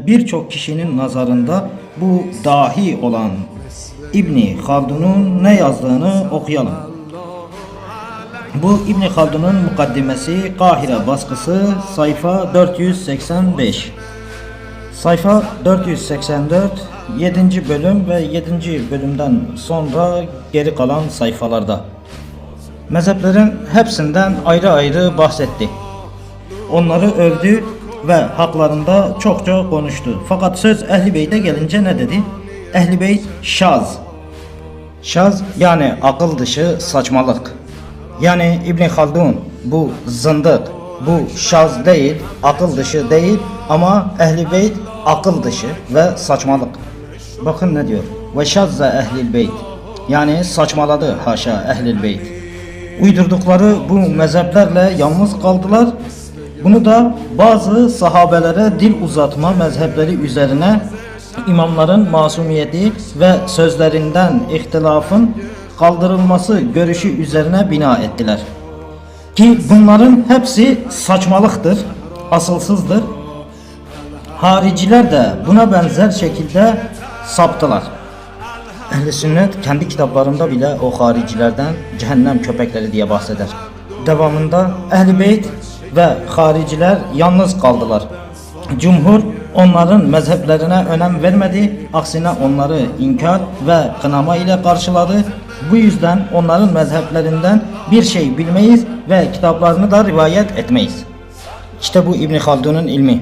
birçok kişinin nazarında bu dahi olan İbn Haldun'un ne yazdığını okuyalım. Bu İbn Haldun'un mukaddimesi, Kahire baskısı, sayfa 485. Sayfa 484, 7. bölüm ve 7. bölümden sonra geri kalan sayfalarda. Mezheplerin hepsinden ayrı ayrı bahsetti. Onları övdü ve haklarında çokça konuştu. Fakat söz Ehl-i Beyt'e gelince ne dedi? Ehl-i Beyt şaz. Şaz yani akıl dışı saçmalık. Yani İbn Haldun bu zındık, bu şaz değil, akıl dışı değil ama Ehl-i Beyt akıl dışı ve saçmalık. Bakın ne diyor? Ve şazze Ehl-i Beyt. Yani saçmaladı haşa Ehl-i Beyt. Uydurdukları bu mezheplerle yalnız kaldılar. Bunu da bazı sahabelere dil uzatma mezhepleri üzerine imamların masumiyeti ve sözlerinden ihtilafın kaldırılması görüşü üzerine bina ettiler. Ki bunların hepsi saçmalıktır, asılsızdır. Hariciler de buna benzer şekilde saptılar. Ehl-i sünnet kendi kitaplarında bile o haricilerden cehennem köpekleri diye bahseder. Devamında Ehl-i Beyt ve hariciler yalnız kaldılar. Cumhur onların mezheplerine önem vermedi, aksine onları inkar ve kınama ile karşıladı. Bu yüzden onların mezheplerinden bir şey bilmeyiz ve kitaplarını da rivayet etmeyiz. İşte bu İbn Haldun'un ilmi.